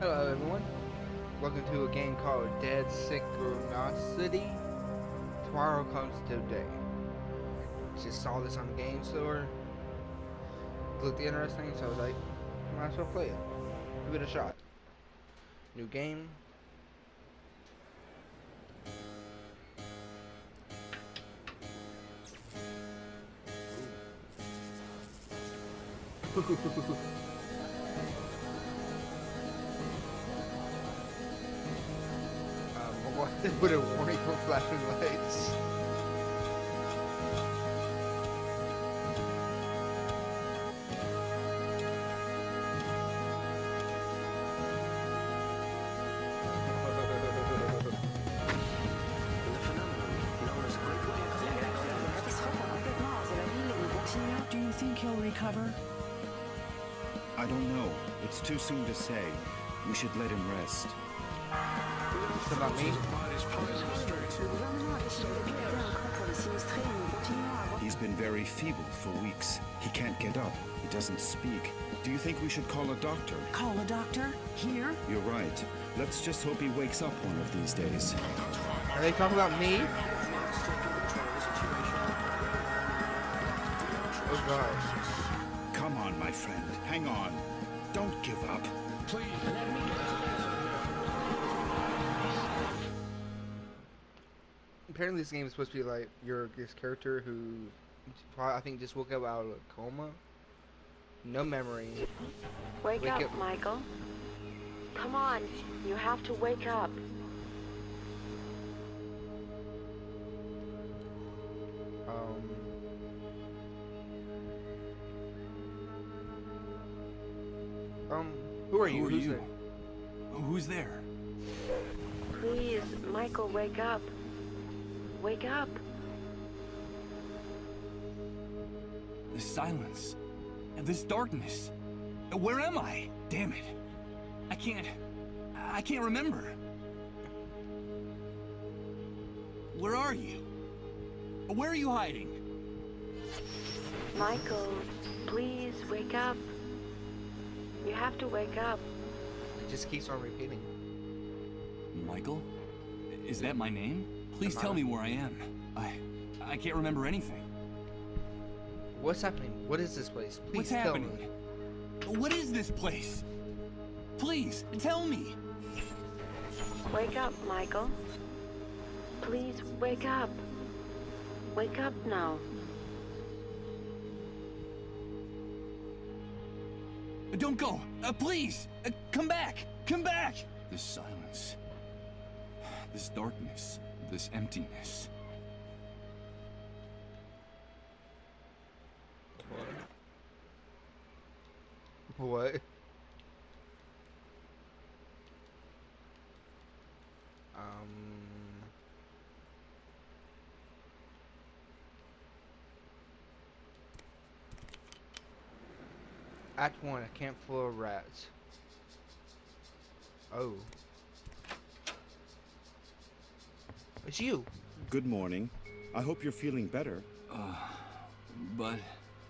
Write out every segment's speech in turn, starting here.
Hello everyone, welcome to a game called Dead Synchronicity. Tomorrow comes today. Just saw this on the game store. It looked interesting, so I was like, might as well play it. Give it a shot. New game. With a warning for flashing lights. Do you think he'll recover? I don't know. It's too soon to say. We should let him rest. It's about me. He's been very feeble for weeks. He can't get up. He doesn't speak. Do you think we should call a doctor? Call a doctor? Here? You're right. Let's just hope he wakes up one of these days. Are they talking about me? Oh gosh. Come on, my friend. Hang on. Don't give up. Please, let me Apparently this game is supposed to be like this character who I think just woke up out of a coma. No memory. Wake up, Michael. Come on, you have to wake up. Who are you? Who's there? Who's there? Please, Michael, wake up. Wake up. This silence. And this darkness. Where am I? Damn it. I can't remember. Where are you? Where are you hiding? Michael, please wake up. You have to wake up. It just keeps on repeating. Michael? Is that my name? Please tell me where I am. I can't remember anything. What's happening? What is this place? Please What's tell happening? me. What is this place? Please, tell me. Wake up, Michael. Please wake up. Wake up now. Don't go. Please. Come back. Come back. This silence. This darkness. This emptiness. What? Act 1, a camp full of rats. Oh. It's you. Good morning. I hope you're feeling better. But...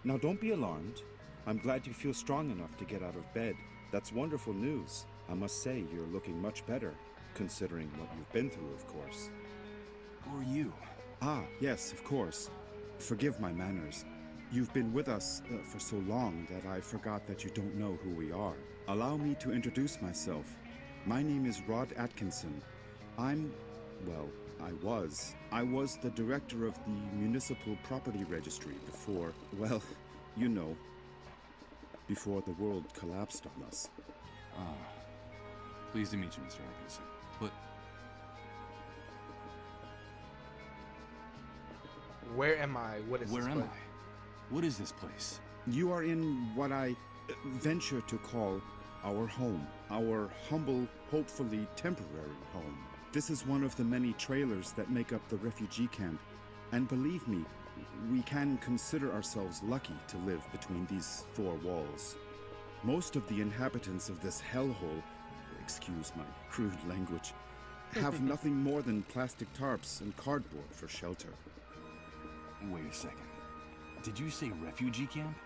Now don't be alarmed. I'm glad you feel strong enough to get out of bed. That's wonderful news. I must say you're looking much better, considering what you've been through, of course. Who are you? Ah, yes, of course. Forgive my manners. You've been with us for so long that I forgot that you don't know who we are. Allow me to introduce myself. My name is Rod Atkinson. Well, I was the director of the Municipal Property Registry before, well, you know, before the world collapsed on us. Pleased to meet you, Mr. Atkinson. But... Where am I? What is Where this am place? I? What is this place? You are in what I venture to call our home. Our humble, hopefully temporary home. This is one of the many trailers that make up the refugee camp. And believe me, we can consider ourselves lucky to live between these four walls. Most of the inhabitants of this hellhole, excuse my crude language, have nothing more than plastic tarps and cardboard for shelter. Wait a second. Did you say refugee camp?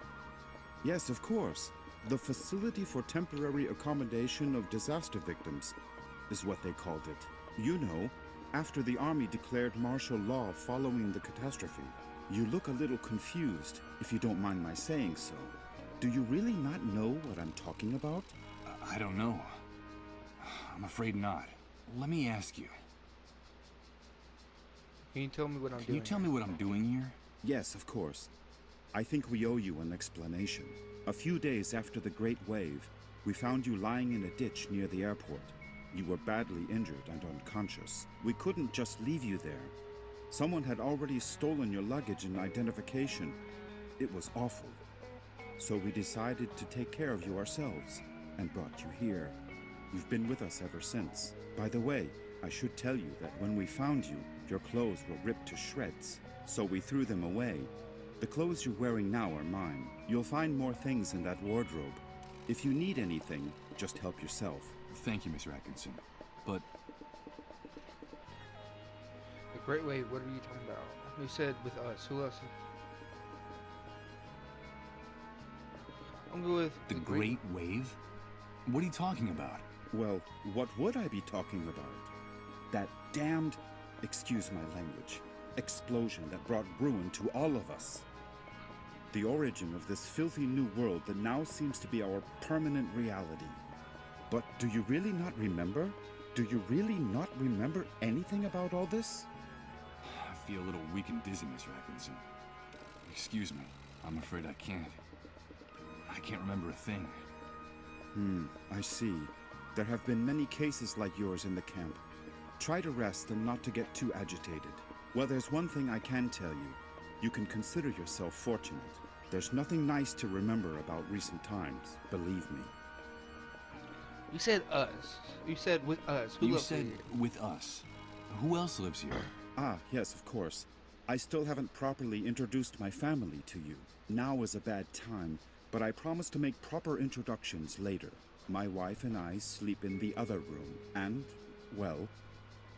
Yes, of course. The Facility for Temporary Accommodation of Disaster Victims is what they called it. You know, after the Army declared martial law following the catastrophe. You look a little confused, if you don't mind my saying so. Do you really not know what I'm talking about? I don't know. I'm afraid not. Let me ask you. Can you tell me what I'm doing? Can you tell me what I'm doing here? Yes, of course. I think we owe you an explanation. A few days after the Great Wave, we found you lying in a ditch near the airport. You were badly injured and unconscious. We couldn't just leave you there. Someone had already stolen your luggage and identification. It was awful. So we decided to take care of you ourselves and brought you here. You've been with us ever since. By the way, I should tell you that when we found you, your clothes were ripped to shreds, so we threw them away. The clothes you're wearing now are mine. You'll find more things in that wardrobe. If you need anything, just help yourself. Thank you, Mr. Atkinson. But The Great Wave, what are you talking about? You said with us. Who else? I'm going with the Great Wave? What are you talking about? Well, what would I be talking about? That damned, excuse my language, explosion that brought ruin to all of us. The origin of this filthy new world that now seems to be our permanent reality. But do you really not remember? Do you really not remember anything about all this? I feel a little weak and dizzy, Mr. Atkinson. Excuse me. I'm afraid I can't. I can't remember a thing. I see. There have been many cases like yours in the camp. Try to rest and not to get too agitated. Well, there's one thing I can tell you. You can consider yourself fortunate. There's nothing nice to remember about recent times, believe me. You said us. You said with us. Who You else said did? with us. Who else lives here? Ah, yes, of course. I still haven't properly introduced my family to you. Now is a bad time, but I promise to make proper introductions later. My wife and I sleep in the other room, and, well,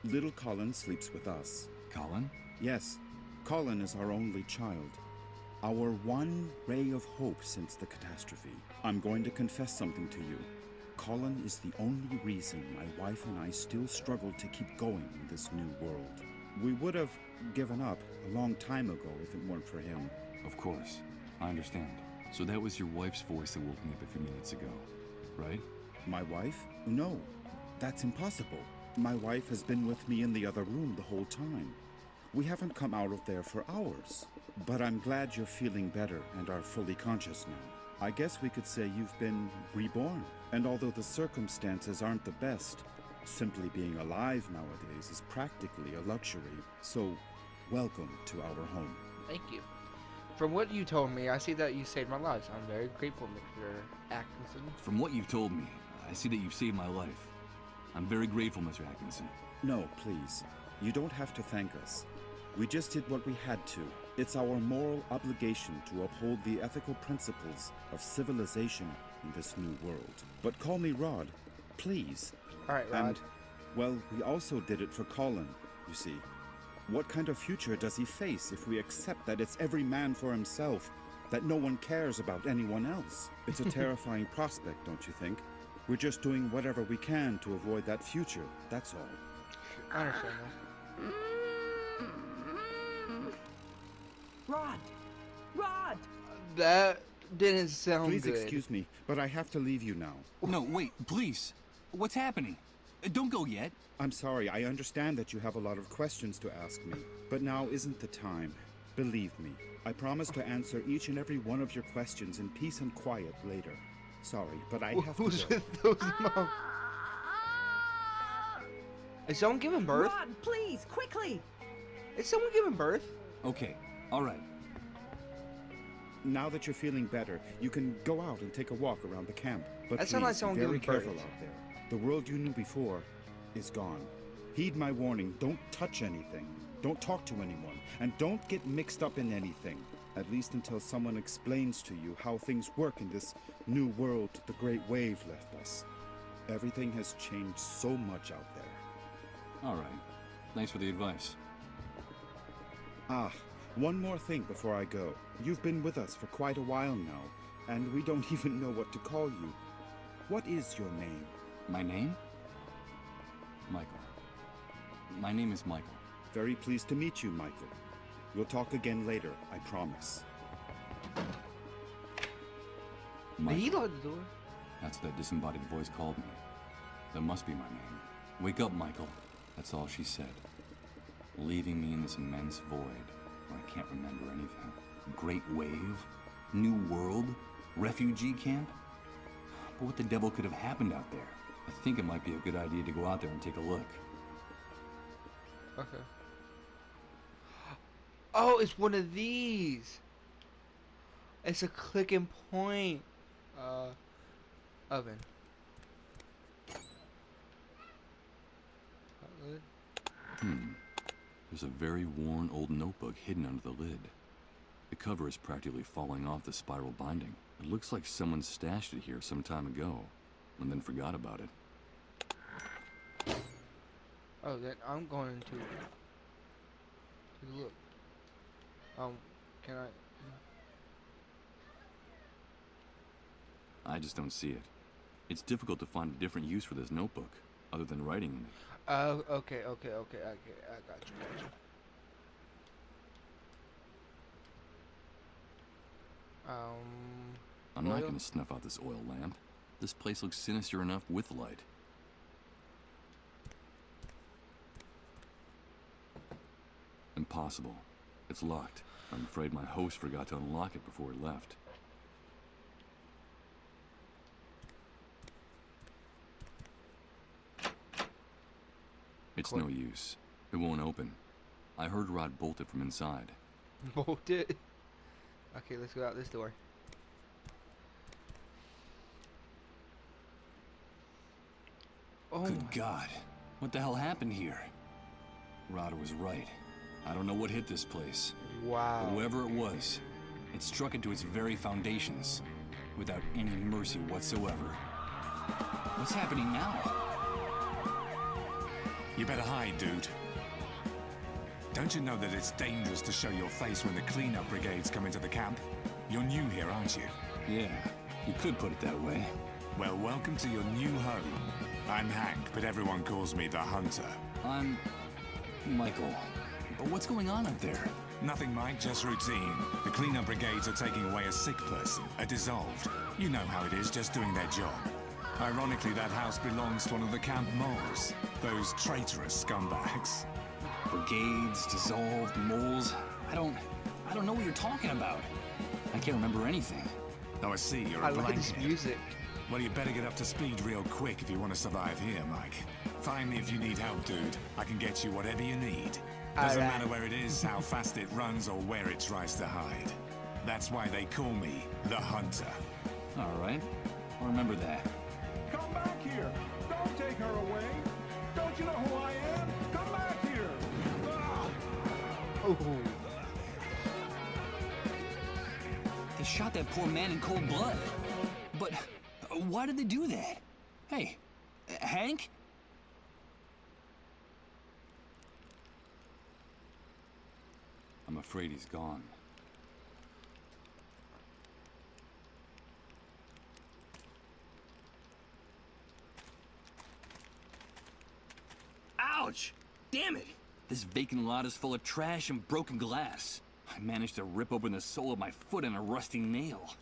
little Colin sleeps with us. Colin? Yes, Colin is our only child. Our one ray of hope since the catastrophe. I'm going to confess something to you. Colin is the only reason my wife and I still struggle to keep going in this new world. We would have given up a long time ago if it weren't for him. Of course. I understand. So that was your wife's voice that woke me up a few minutes ago, right? My wife? No, that's impossible. My wife has been with me in the other room the whole time. We haven't come out of there for hours. But I'm glad you're feeling better and are fully conscious now. I guess we could say you've been reborn. And although the circumstances aren't the best, simply being alive nowadays is practically a luxury. So, welcome to our home. Thank you. From what you told me, I see that you saved my life. I'm very grateful, Mr. Atkinson. From what you've told me, I see that you've saved my life. I'm very grateful, Mr. Atkinson. No, please. You don't have to thank us. We just did what we had to. It's our moral obligation to uphold the ethical principles of civilization in this new world. But call me Rod, please. All right, Rod. And, well, we also did it for Colin, you see. What kind of future does he face if we accept that it's every man for himself, that no one cares about anyone else? It's a terrifying prospect, don't you think? We're just doing whatever we can to avoid that future, that's all. I understand that. Rod! Rod! That didn't sound Please good. excuse me, but I have to leave you now. No, wait, please. What's happening? Don't go yet. I'm sorry, I understand that you have a lot of questions to ask me, but now isn't the time. Believe me, I promise to answer each and every one of your questions in peace and quiet later. Sorry, but I have Who's to go. with those moms? Is someone giving birth? Rod, please, quickly! Is someone giving birth? Okay, all right. Now that you're feeling better, you can go out and take a walk around the camp. But That please sounds like be someone very giving careful birth. out there. The world you knew before is gone. Heed my warning, don't touch anything. Don't talk to anyone. And don't get mixed up in anything. At least until someone explains to you how things work in this new world the Great Wave left us. Everything has changed so much out there. All right. Thanks for the advice. Ah, one more thing before I go. You've been with us for quite a while now. and we don't even know what to call you. What is your name? My name? Michael. My name is Michael. Very pleased to meet you, Michael. We'll talk again later, I promise. Did he Michael. lock the door? That's what that disembodied voice called me. That must be my name. Wake up, Michael. That's all she said. Leaving me in this immense void where I can't remember anything. Great wave? New world? Refugee camp? But what the devil could have happened out there? I think it might be a good idea to go out there and take a look. Okay. Oh, it's one of these. It's a click and point oven. There's a very worn old notebook hidden under the lid. The cover is practically falling off the spiral binding. It looks like someone stashed it here some time ago and then forgot about it. Oh, then I'm going to look. Can I just don't see it. It's difficult to find a different use for this notebook, other than writing in it. Okay. I got you. I'm not Oil? gonna snuff out this oil lamp. This place looks sinister enough with light. Impossible. It's locked. I'm afraid my host forgot to unlock it before he left. It's no use. It won't open. I heard Rod bolt it from inside. Bolt it. Okay, let's go out this door. Oh Good my God. What the hell happened here? Rod was right. I don't know what hit this place. wow. But whoever it was, it struck into its very foundations, without any mercy whatsoever. What's happening now? You better hide, dude. Don't you know that it's dangerous to show your face when the cleanup brigades come into the camp? You're new here, aren't you? Yeah, you could put it that way. Well, welcome to your new home. I'm Hank, but everyone calls me the Hunter. I'm Michael. But what's going on up there? Nothing, Mike, just routine. The cleanup brigades are taking away a sick person, a dissolved. You know how it is, just doing their job. Ironically, that house belongs to one of the camp moles. Those traitorous scumbags. Brigades, dissolved, moles. I don't know what you're talking about. I can't remember anything. Oh, I see, you're I a like this blanket. music. Well, you better get up to speed real quick if you want to survive here, Mike. Find me if you need help, dude. I can get you whatever you need. Doesn't Alright. matter where it is, how fast it runs, or where it tries to hide. That's why they call me the Hunter. All right, I'll remember that. Come back here! Don't take her away! Don't you know who I am? Come back here! Ah! Oh. They shot that poor man in cold blood. But why did they do that? Hey, Hank? I'm afraid he's gone. Ouch! Damn it! This vacant lot is full of trash and broken glass. I managed to rip open the sole of my foot in a rusty nail.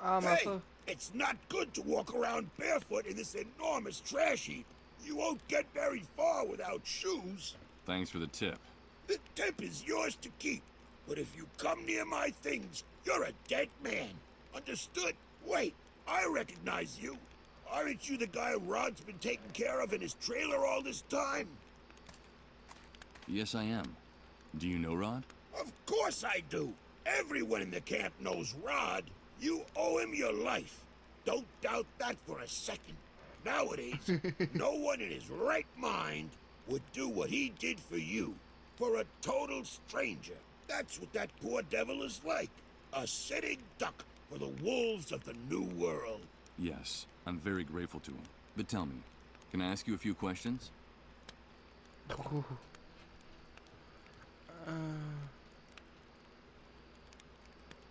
Hey, it's not good to walk around barefoot in this enormous trash heap. You won't get very far without shoes. Thanks for the tip. The tip is yours to keep. But if you come near my things, you're a dead man. Understood? Wait, I recognize you. Aren't you the guy Rod's been taking care of in his trailer all this time? Yes, I am. Do you know Rod? Of course I do. Everyone in the camp knows Rod. You owe him your life. Don't doubt that for a second. Nowadays, no one in his right mind would do what he did for you. For a total stranger. That's what that poor devil is like. A sitting duck for the wolves of the New World. Yes, I'm very grateful to him. But tell me, can I ask you a few questions?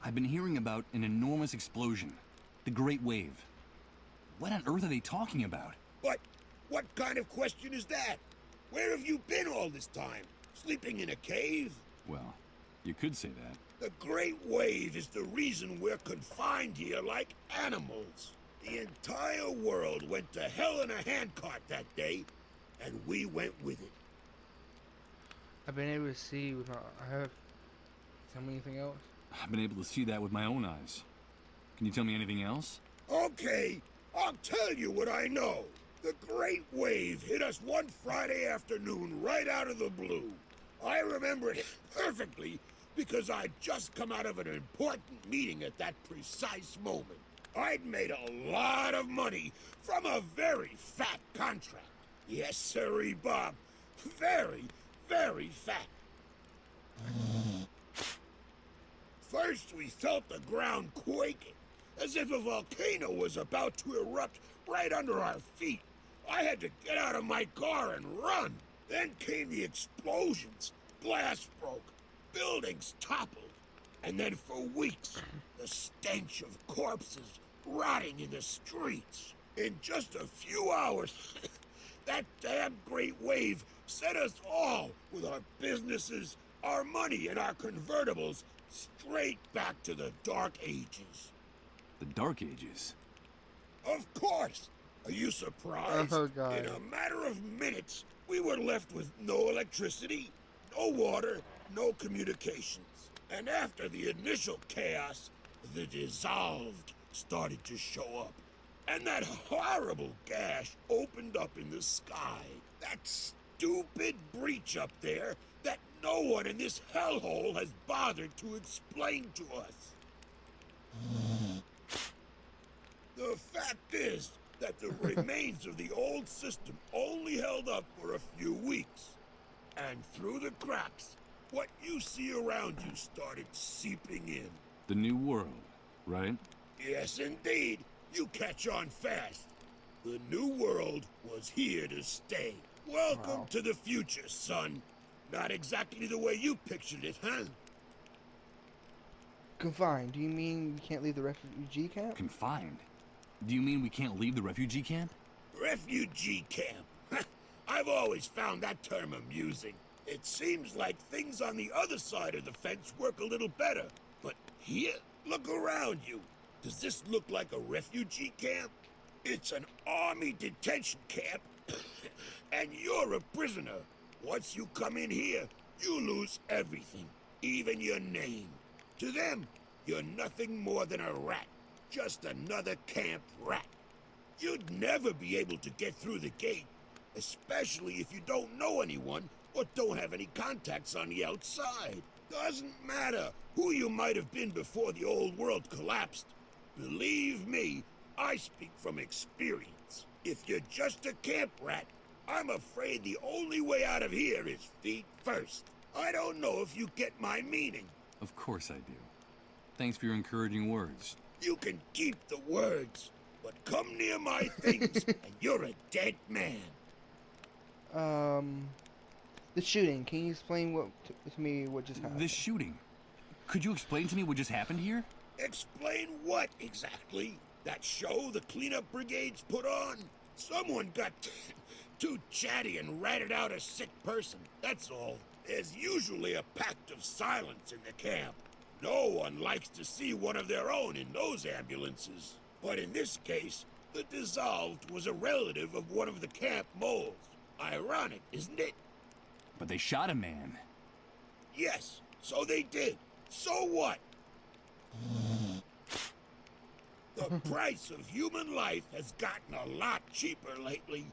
I've been hearing about an enormous explosion. The Great Wave. What on earth are they talking about? But what kind of question is that? Where have you been all this time? Sleeping in a cave? Well, you could say that. The Great Wave is the reason we're confined here like animals. The entire world went to hell in a handcart that day, and we went with it. I've been able to see with my. I have. Tell me anything else? I've been able to see that with my own eyes. Can you tell me anything else? Okay, I'll tell you what I know. The Great Wave hit us one Friday afternoon right out of the blue. I remember it perfectly because I'd just come out of an important meeting at that precise moment. I'd made a lot of money from a very fat contract. Yes, sirree, Bob. Very, very fat. First, we felt the ground quaking, as if a volcano was about to erupt right under our feet. I had to get out of my car and run. Then came the explosions. Glass broke. Buildings toppled. And then for weeks, the stench of corpses rotting in the streets. In just a few hours, that damn Great Wave set us all, with our businesses, our money, and our convertibles, straight back to the Dark Ages. The Dark Ages? Of course! Are you surprised? Oh, God. In a matter of minutes, we were left with no electricity, no water, no communications. And after the initial chaos, the dissolved started to show up. And that horrible gash opened up in the sky. That stupid breach up there that no one in this hellhole has bothered to explain to us. The fact is that the remains of the old system only held up for a few weeks. And through the cracks, what you see around you started seeping in. The New World, right? Yes, indeed. You catch on fast. The New World was here to stay. Welcome to the future, son. Not exactly the way you pictured it, huh? Confined. Do you mean we can't leave the refugee camp? Confined? Do you mean we can't leave the refugee camp? Refugee camp. I've always found that term amusing. It seems like things on the other side of the fence work a little better. But here, look around you. Does this look like a refugee camp? It's an army detention camp, and you're a prisoner. Once you come in here, you lose everything, even your name. To them, you're nothing more than a rat, just another camp rat. You'd never be able to get through the gate, especially if you don't know anyone or don't have any contacts on the outside. Doesn't matter who you might have been before the old world collapsed. Believe me, I speak from experience. If you're just a camp rat, I'm afraid the only way out of here is feet first. I don't know if you get my meaning. Of course I do. Thanks for your encouraging words. You can keep the words, but come near my things and you're a dead man. The shooting. Can you explain to me what just happened? The shooting? Could you explain to me what just happened here? Explain what exactly? That show the cleanup brigades put on? Someone got too chatty and ratted out a sick person, that's all. There's usually a pact of silence in the camp. No one likes to see one of their own in those ambulances. But in this case, the dissolved was a relative of one of the camp moles. Ironic, isn't it? But they shot a man. Yes, so they did. So what? The price of human life has gotten a lot cheaper lately.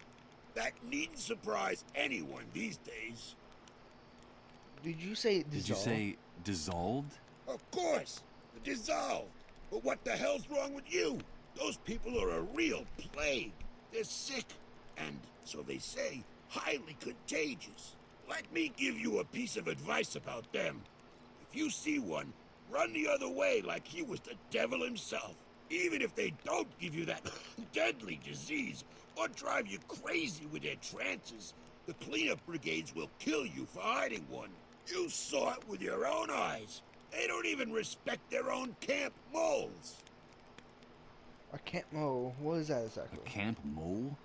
That needn't surprise anyone these days. Did you say dissolved? Did you say dissolved? Of course, the dissolved. But what the hell's wrong with you? Those people are a real plague. They're sick, and, so they say, highly contagious. Let me give you a piece of advice about them. If you see one, run the other way like he was the devil himself. Even if they don't give you that deadly disease or drive you crazy with their trances, the cleanup brigades will kill you for hiding one. You saw it with your own eyes. They don't even respect their own camp moles. A camp mole. What is that exactly? A camp mole?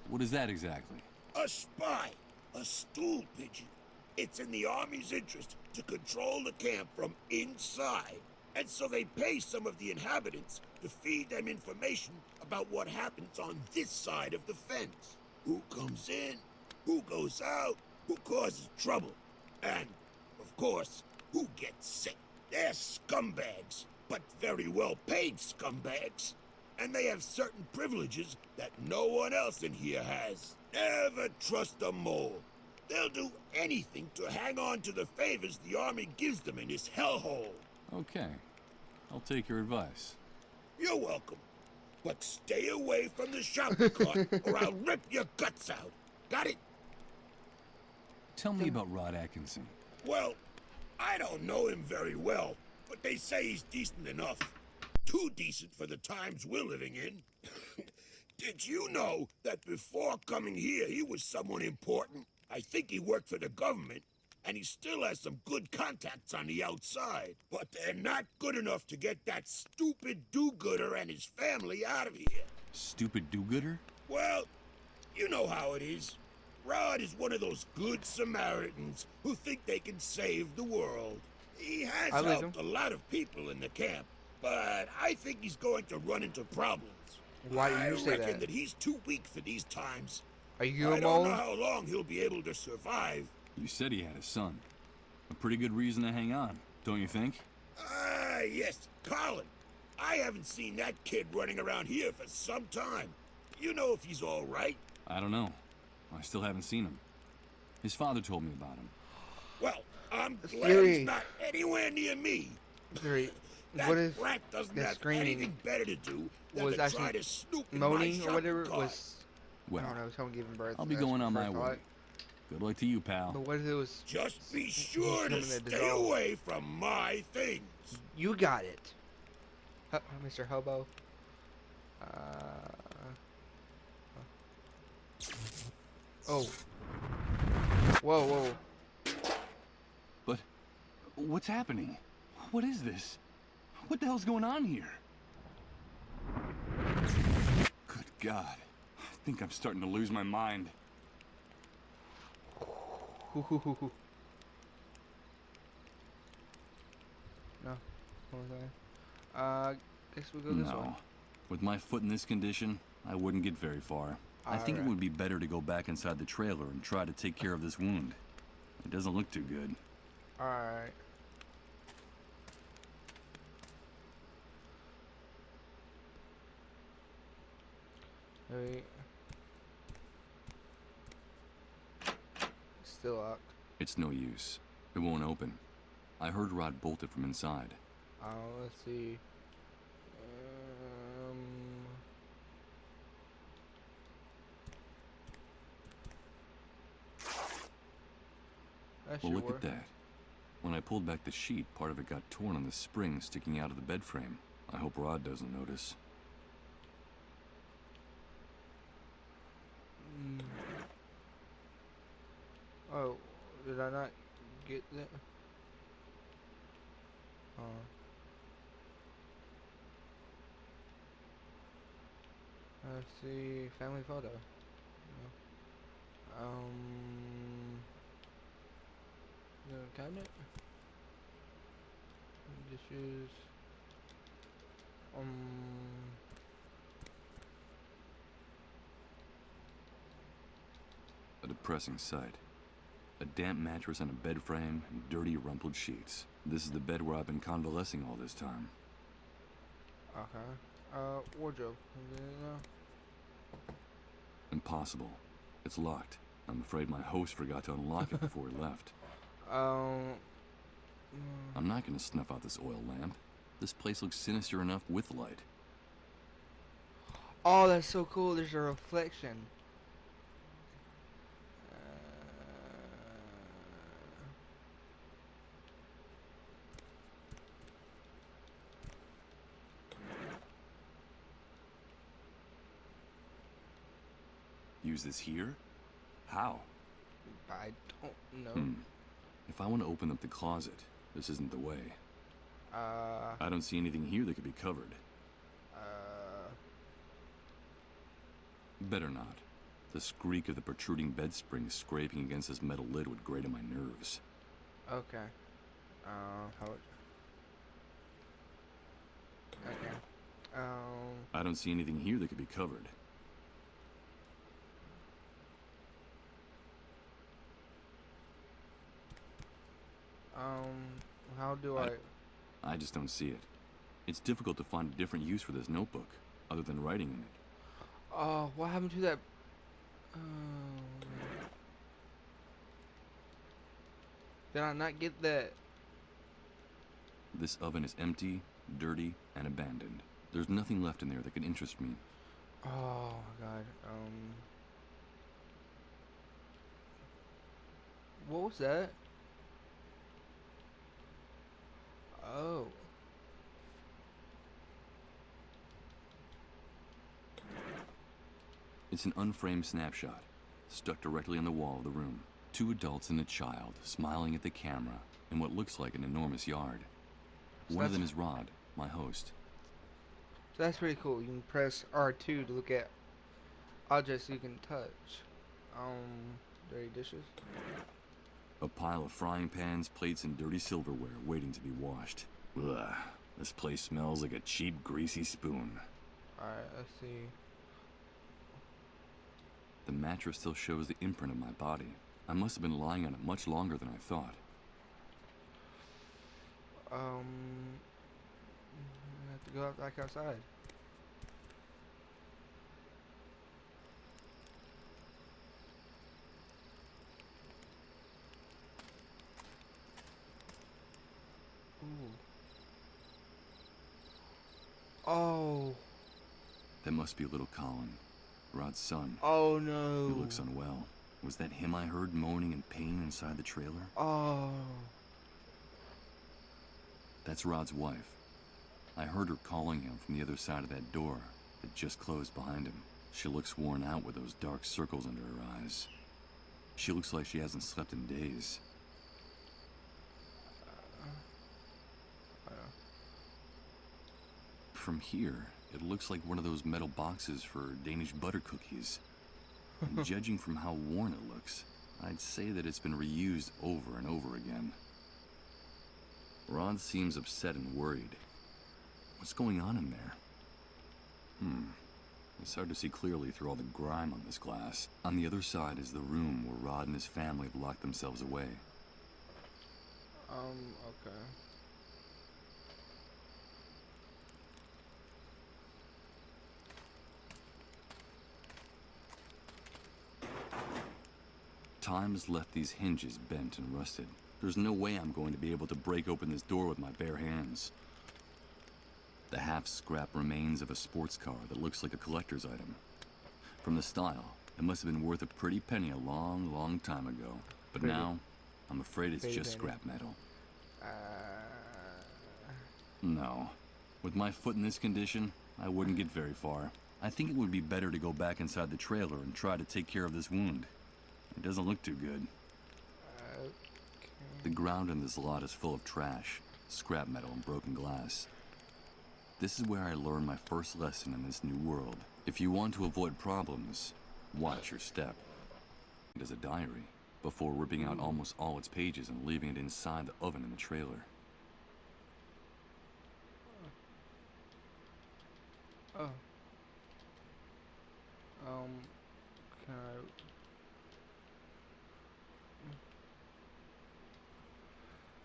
What is that exactly? A spy. A stool pigeon. It's in the Army's interest to control the camp from inside. And so they pay some of the inhabitants to feed them information about what happens on this side of the fence. Who comes in, who goes out, who causes trouble, and, of course, who gets sick. They're scumbags, but very well-paid scumbags. And they have certain privileges that no one else in here has. Never trust a mole. They'll do anything to hang on to the favors the Army gives them in this hellhole. Okay. I'll take your advice. You're welcome. But stay away from the shopping cart or I'll rip your guts out. Got it? Tell me about Rod Atkinson. Well, I don't know him very well, but they say he's decent enough. Too decent for the times we're living in. Did you know that before coming here, he was someone important? I think he worked for the government, and he still has some good contacts on the outside. But they're not good enough to get that stupid do-gooder and his family out of here. Stupid do-gooder? Well, you know how it is. Rod is one of those good Samaritans who think they can save the world. He has helped a lot of people in the camp, but I think he's going to run into problems. Why do you say I reckon that? that he's too weak for these times. Are you a I mole? don't know how long he'll be able to survive. You said he had a son. A pretty good reason to hang on, don't you think? Ah, yes, Colin. I haven't seen that kid running around here for some time. You know if he's all right? I don't know. I still haven't seen him. His father told me about him. Well, I'm glad Fury. he's not anywhere near me. Fury, That what if rat doesn't the have screaming anything better to do than was to try actually to snoop in my moaning or shopping whatever cart. was? Well, I don't know. Someone giving birth. I'll be That's going on the my first way. thought. Good luck to you, pal. But what if it was? Just be sure to coming to stay dissolve. away from my things. You got it, Mr. Hobo. Oh. Whoa, whoa. But what's happening? What is this? What the hell's going on here? Good God. I think I'm starting to lose my mind. Hoo, hoo, hoo, hoo. No. What was that? Guess we'll go this way. No. With my foot in this condition, I wouldn't get very far. I think it would be better to go back inside the trailer and try to take care of this wound. It doesn't look too good. Alright. Wait. Still locked. It's no use. It won't open. I heard Rod bolt it from inside. Let's see. That Well, should look work. at that. When I pulled back the sheet, part of it got torn on the spring sticking out of the bed frame. I hope Rod doesn't notice. Oh, did I not get that? Let's see, family photo. The cabinet. Dishes. A depressing sight. A damp mattress on a bed frame and dirty, rumpled sheets. This is the bed where I've been convalescing all this time. Okay. Wardrobe. Impossible. It's locked. I'm afraid my host forgot to unlock it before he left. I'm not gonna snuff out this oil lamp. This place looks sinister enough with light. Oh, that's so cool. There's a reflection. Use this here? How? I don't know. If I want to open up the closet, this isn't the way. I don't see anything here that could be covered. Better not. The squeak of the protruding bed springs scraping against this metal lid would grate on my nerves. Okay. Okay. I don't see anything here that could be covered. How do I... I just don't see it. It's difficult to find a different use for this notebook, other than writing in it. Oh, what happened to that? Did I not get that? This oven is empty, dirty, and abandoned. There's nothing left in there that can interest me. Oh, God. What was that? Oh. It's an unframed snapshot, stuck directly on the wall of the room. Two adults and a child smiling at the camera in what looks like an enormous yard. One of them is Rod, my host. So that's pretty cool. You can press R2 to look at objects you can touch. Dirty dishes. A pile of frying pans, plates, and dirty silverware waiting to be washed. Ugh, this place smells like a cheap, greasy spoon. Alright, let's see. The mattress still shows the imprint of my body. I must have been lying on it much longer than I thought. I have to go back outside. Ooh. Oh. That must be little Colin, Rod's son. Oh no. He looks unwell. Was that him I heard moaning in pain inside the trailer? Oh. That's Rod's wife. I heard her calling him from the other side of that door that just closed behind him. She looks worn out with those dark circles under her eyes. She looks like she hasn't slept in days. From here, it looks like one of those metal boxes for Danish butter cookies. And judging from how worn it looks, I'd say that it's been reused over and over again. Rod seems upset and worried. What's going on in there? It's hard to see clearly through all the grime on this glass. On the other side is the room where Rod and his family have locked themselves away. Okay. Time has left these hinges bent and rusted. There's no way I'm going to be able to break open this door with my bare hands. The half-scrap remains of a sports car that looks like a collector's item. From the style, it must have been worth a pretty penny a long, long time ago. But now, I'm afraid it's just scrap metal. No. With my foot in this condition, I wouldn't get very far. I think it would be better to go back inside the trailer and try to take care of this wound. It doesn't look too good. Okay. The ground in this lot is full of trash, scrap metal, and broken glass. This is where I learned my first lesson in this new world. If you want to avoid problems, watch your step. It is a diary, before ripping out almost all its pages and leaving it inside the oven in the trailer. Oh. Can I...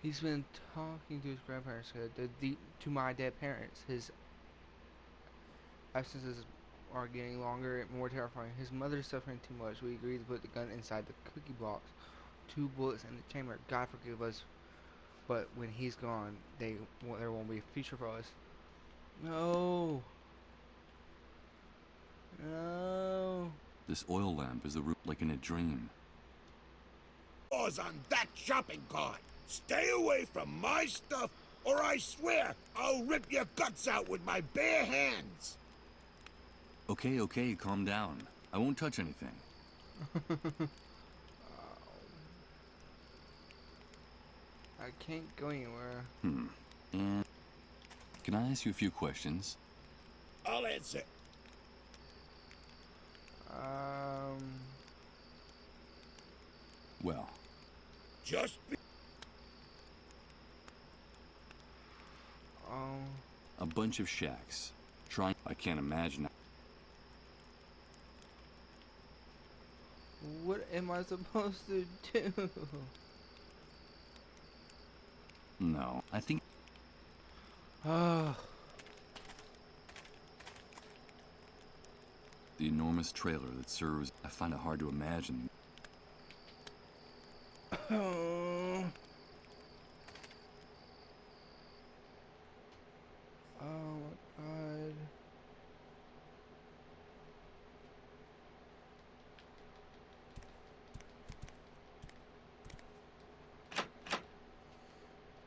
He's been talking to his grandparents, to my dead parents. His absences are getting longer and more terrifying. His mother's suffering too much. We agreed to put the gun inside the cookie box. 2 bullets in the chamber. God forgive us. But when he's gone, there won't be a future for us. No. No. This oil lamp is the root like in a dream. Pause on that shopping cart. Stay away from my stuff, or I swear I'll rip your guts out with my bare hands. Okay, calm down. I won't touch anything. I can't go anywhere. And Can I ask you a few questions? I'll answer. Well, Just be. a bunch of shacks. I can't imagine. What am I supposed to do? No, I think. Oh. The enormous trailer that serves. I find it hard to imagine. Oh. Oh my god.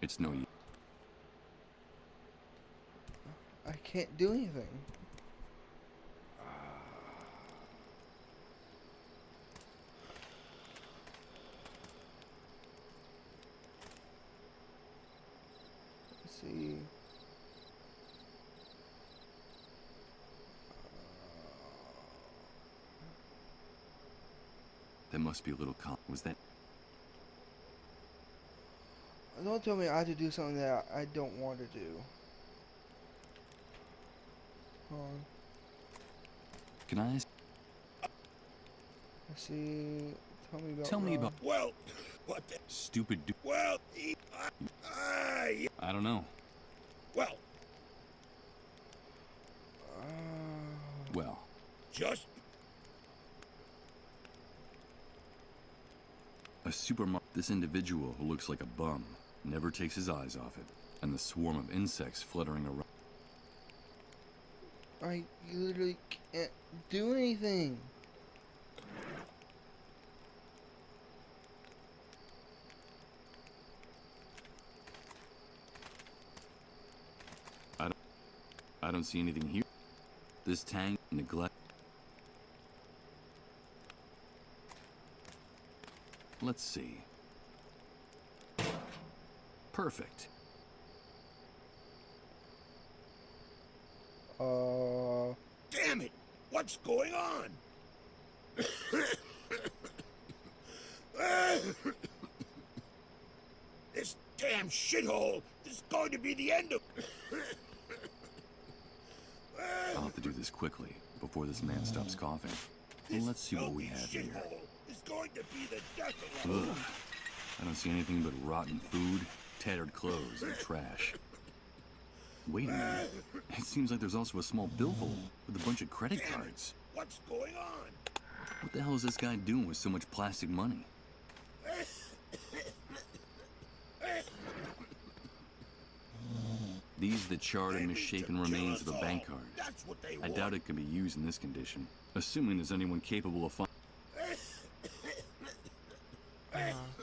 It's no use. I can't do anything. Let's see. That must be a little was that? Don't tell me I have to do something that I don't want to do. Hold on. Can I ask? Let's see. Tell me about. Well, what the? Stupid Well, I don't know. well, Well, just a supermarket. This individual who looks like a bum never takes his eyes off it, and the swarm of insects fluttering around. I literally can't do anything. I don't see anything here. This tank, neglect. Let's see. Perfect. damn it! What's going on? This damn shithole is going to be the end of. I'll have to do this quickly before this man stops coughing. Well, let's see what we have here. Is going to be the death of Ugh. I don't see anything but rotten food, tattered clothes, and trash. Wait a minute. It seems like there's also a small billfold with a bunch of credit cards. What's going on? What the hell is this guy doing with so much plastic money? These are the charred and misshapen remains of a bank card. That's what they I want. doubt it can be used in this condition, assuming there's anyone capable of finding.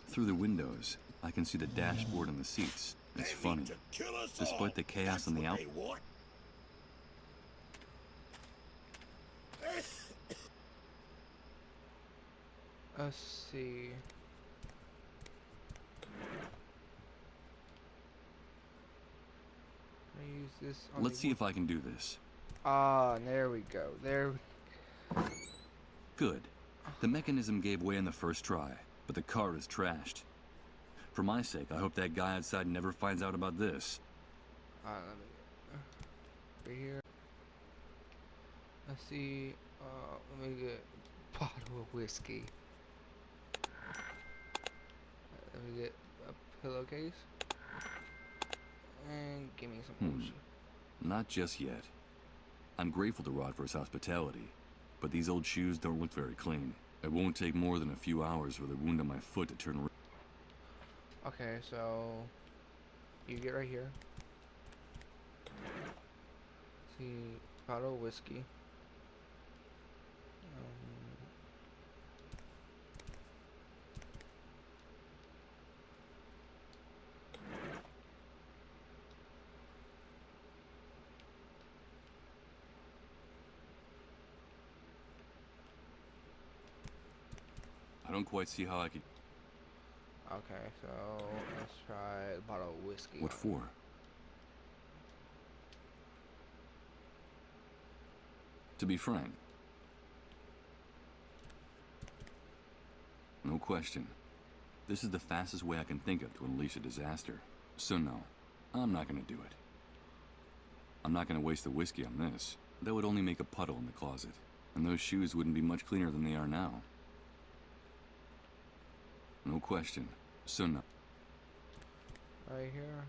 Through the windows, I can see the dashboard and the seats. It's They funny. mean to kill us Despite all. the chaos That's on the what out. they want. Let's see. I use this on Let's see if I can do this. Ah, there we go. There. Good. The mechanism gave way on the first try, but the car is trashed. For my sake, I hope that guy outside never finds out about this. Let me get right here. Let's see. Let me get a bottle of whiskey. Let me get a pillowcase. And give me some lotion. Not just yet. I'm grateful to Rod for his hospitality, but these old shoes don't look very clean. It won't take more than a few hours for the wound on my foot to turn. Okay, so you get right here. See, bottle of whiskey. I don't quite see how I could. Okay, so let's try a bottle of whiskey. What for? To be frank, no question, this is the fastest way I can think of to unleash a disaster. So no, I'm not gonna do it. I'm not gonna waste the whiskey on this. That would only make a puddle in the closet, and those shoes wouldn't be much cleaner than they are now. No question, so no. Right here.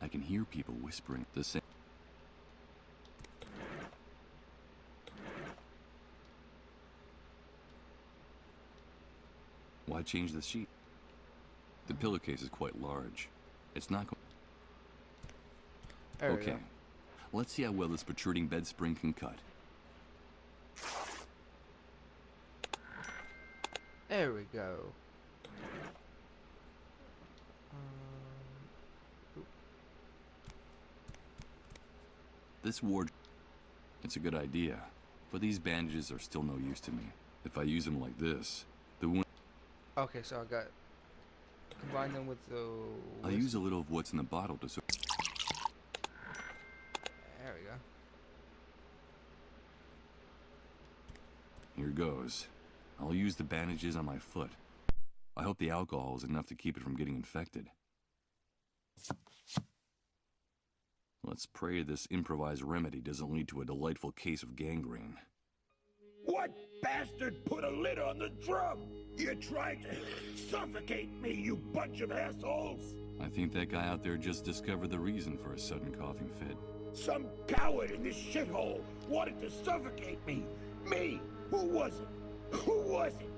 I can hear people whispering the same. Why change the sheet? The pillowcase is quite large. It's not There we okay. go. Let's see how well this protruding bed spring can cut. There we go. This wardrobe, it's a good idea, but these bandages are still no use to me. If I use them like this, the wound. Okay, so I got combine them with the. I'll use a little of what's in the bottle to. There we go. Here goes. I'll use the bandages on my foot. I hope the alcohol is enough to keep it from getting infected. Let's pray this improvised remedy doesn't lead to a delightful case of gangrene. What bastard put a lid on the drum? You tried to suffocate me, you bunch of assholes! I think that guy out there just discovered the reason for a sudden coughing fit. Some coward in this shithole wanted to suffocate me! Me! Who was it? Who was it?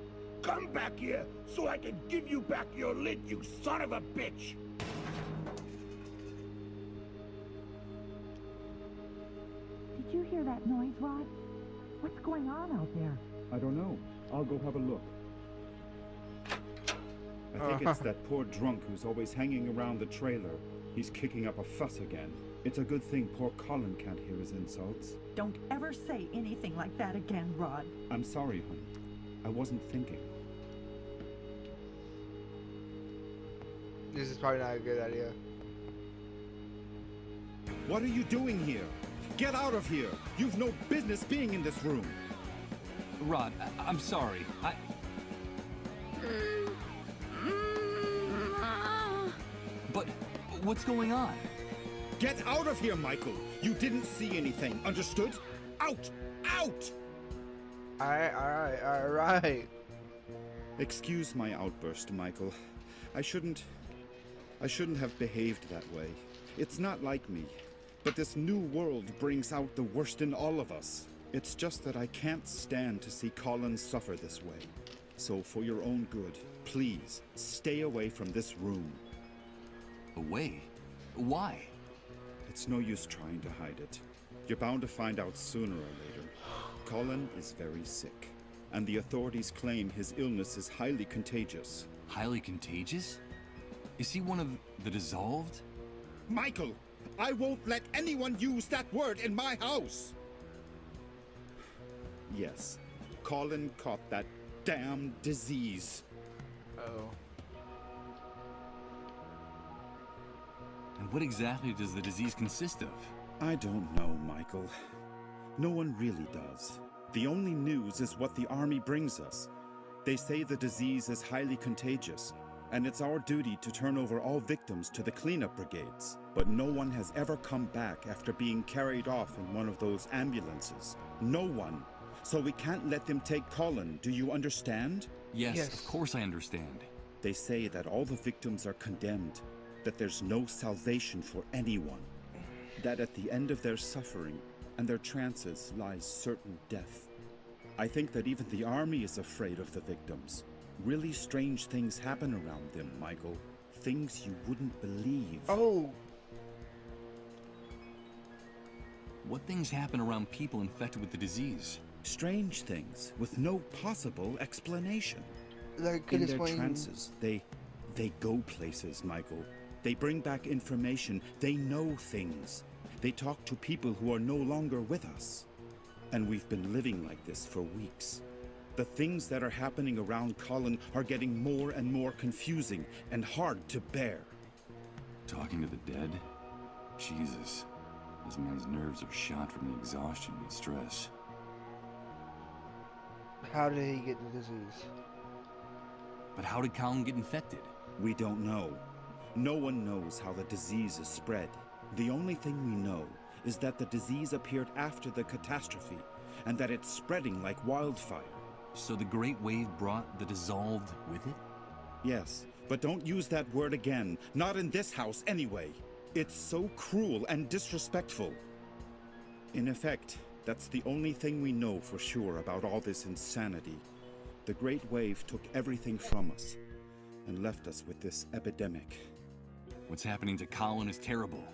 Come back here so I can give you back your lid, you son of a bitch! Did you hear that noise, Rod? What's going on out there? I don't know. I'll go have a look. I think it's that poor drunk who's always hanging around the trailer. He's kicking up a fuss again. It's a good thing poor Colin can't hear his insults. Don't ever say anything like that again, Rod. I'm sorry, honey. I wasn't thinking. This is probably not a good idea. What are you doing here? Get out of here! You've no business being in this room! Rod, I'm sorry. But what's going on? Get out of here, Michael! You didn't see anything, understood? Out! Out! Alright. Excuse my outburst, Michael. I shouldn't have behaved that way. It's not like me. But this new world brings out the worst in all of us. It's just that I can't stand to see Colin suffer this way. So for your own good, please, stay away from this room. Away? Why? It's no use trying to hide it. You're bound to find out sooner or later. Colin is very sick, and the authorities claim his illness is highly contagious. Highly contagious? Is he one of the dissolved? Michael! I won't let anyone use that word in my house! Yes, Colin caught that damn disease. Uh-oh. And what exactly does the disease consist of? I don't know, Michael. No one really does. The only news is what the army brings us. They say the disease is highly contagious, and it's our duty to turn over all victims to the cleanup brigades. But no one has ever come back after being carried off in one of those ambulances. No one. So we can't let them take Colin, do you understand? Yes, of course I understand. They say that all the victims are condemned, that there's no salvation for anyone, that at the end of their suffering and their trances lies certain death. I think that even the army is afraid of the victims. Really strange things happen around them, Michael. Things you wouldn't believe. Oh! What things happen around people infected with the disease? Strange things with no possible explanation. That could In their explain. trances, they go places, Michael. They bring back information. They know things. They talk to people who are no longer with us. And we've been living like this for weeks. The things that are happening around Colin are getting more and more confusing and hard to bear. Talking to the dead? Jesus. This man's nerves are shot from the exhaustion and stress. How did he get the disease? But how did Colin get infected? We don't know. No one knows how the disease is spread. The only thing we know is that the disease appeared after the catastrophe, and that it's spreading like wildfire. So the Great Wave brought the dissolved with it? Yes, but don't use that word again. Not in this house, anyway. It's so cruel and disrespectful. In effect, that's the only thing we know for sure about all this insanity. The Great Wave took everything from us, and left us with this epidemic. What's happening to Colin is terrible.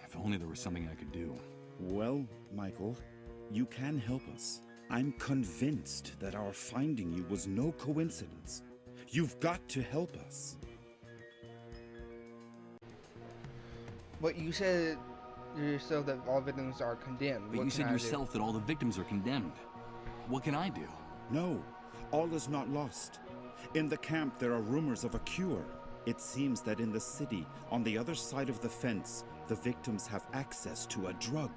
If only there was something I could do. Well, Michael, you can help us. I'm convinced that our finding you was no coincidence. You've got to help us. But you said yourself that all victims are condemned. But What you can said I yourself that all the victims are condemned. What can I do? No, all is not lost. In the camp, there are rumors of a cure. It seems that in the city, on the other side of the fence, the victims have access to a drug.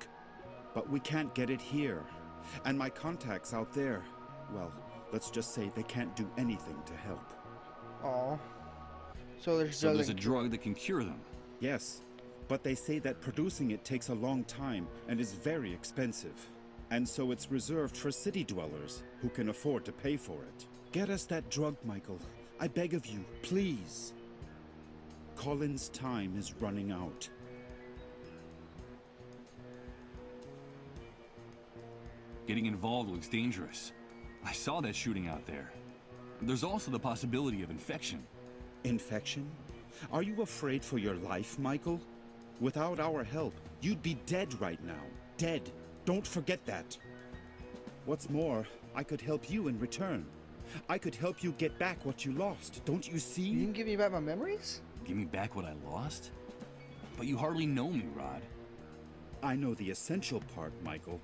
But we can't get it here. And my contacts out there, well, let's just say they can't do anything to help. do? Aw. So There's a drug that can cure them. Yes, but they say that producing it takes a long time and is very expensive. And so it's reserved for city dwellers who can afford to pay for it. Get us that drug, Michael. I beg of you, please. Colin's time is running out. Getting involved looks dangerous. I saw that shooting out there. There's also the possibility of infection. Infection? Are you afraid for your life, Michael? Without our help, you'd be dead right now. Dead. Don't forget that. What's more, I could help you in return. I could help you get back what you lost. Don't you see? You can give me back my memories? Give me back what I lost? But you hardly know me, Rod. I know the essential part, Michael.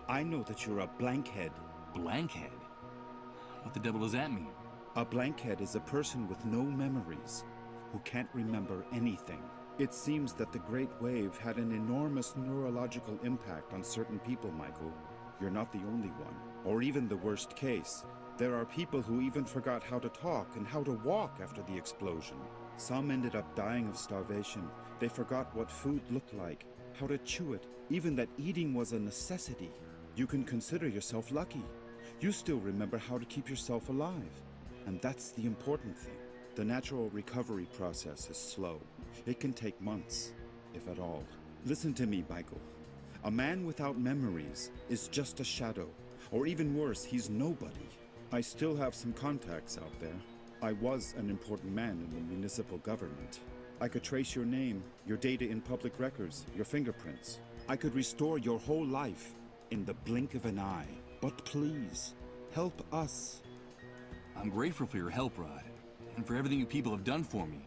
I know that you're a blankhead. Blankhead? What the devil does that mean? A blankhead is a person with no memories, who can't remember anything. It seems that the Great Wave had an enormous neurological impact on certain people, Michael. You're not the only one, or even the worst case. There are people who even forgot how to talk and how to walk after the explosion. Some ended up dying of starvation. They forgot what food looked like, how to chew it, even that eating was a necessity. You can consider yourself lucky. You still remember how to keep yourself alive. And that's the important thing. The natural recovery process is slow. It can take months, if at all. Listen to me, Michael. A man without memories is just a shadow. Or even worse, he's nobody. I still have some contacts out there. I was an important man in the municipal government. I could trace your name, your data in public records, your fingerprints. I could restore your whole life in the blink of an eye. But please, help us. I'm grateful for your help, Rod, and for everything you people have done for me.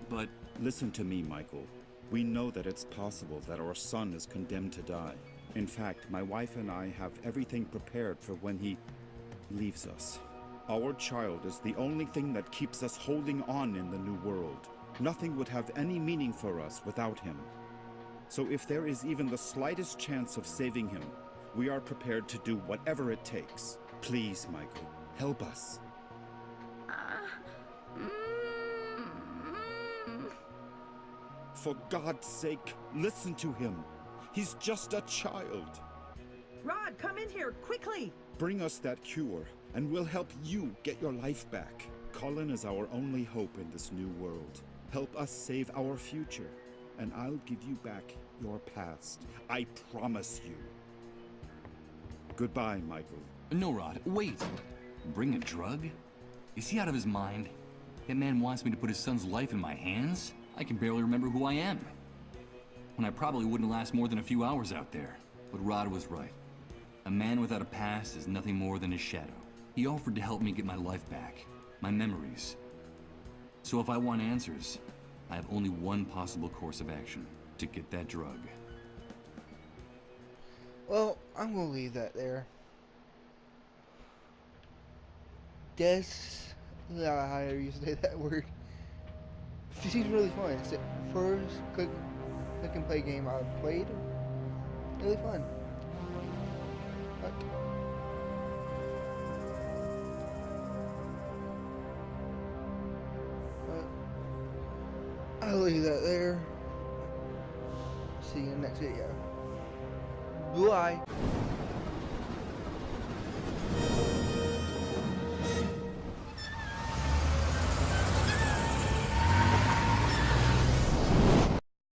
But listen to me, Michael. We know that it's possible that our son is condemned to die. In fact, my wife and I have everything prepared for when he leaves us. Our child is the only thing that keeps us holding on in the new world. Nothing would have any meaning for us without him. So if there is even the slightest chance of saving him, we are prepared to do whatever it takes. Please, Michael, help us. For God's sake, listen to him. He's just a child. Rod, come in here, quickly! Bring us that cure, and we'll help you get your life back. Colin is our only hope in this new world. Help us save our future, and I'll give you back your past. I promise you. Goodbye, Michael. no, Rod, wait. Bring a drug? Is he out of his mind? That man wants me to put his son's life in my hands? I can barely remember who I am. When I probably wouldn't last more than a few hours out there. But Rod was right. A man without a past is nothing more than a shadow. He offered to help me get my life back, my memories. So if I want answers, I have only one possible course of action, to get that drug. Well, I'm gonna leave that there. How you say that word. This is really fun. It's the first Click and play game I've played. Really fun. I'll leave that there. See you in the next video. Bye.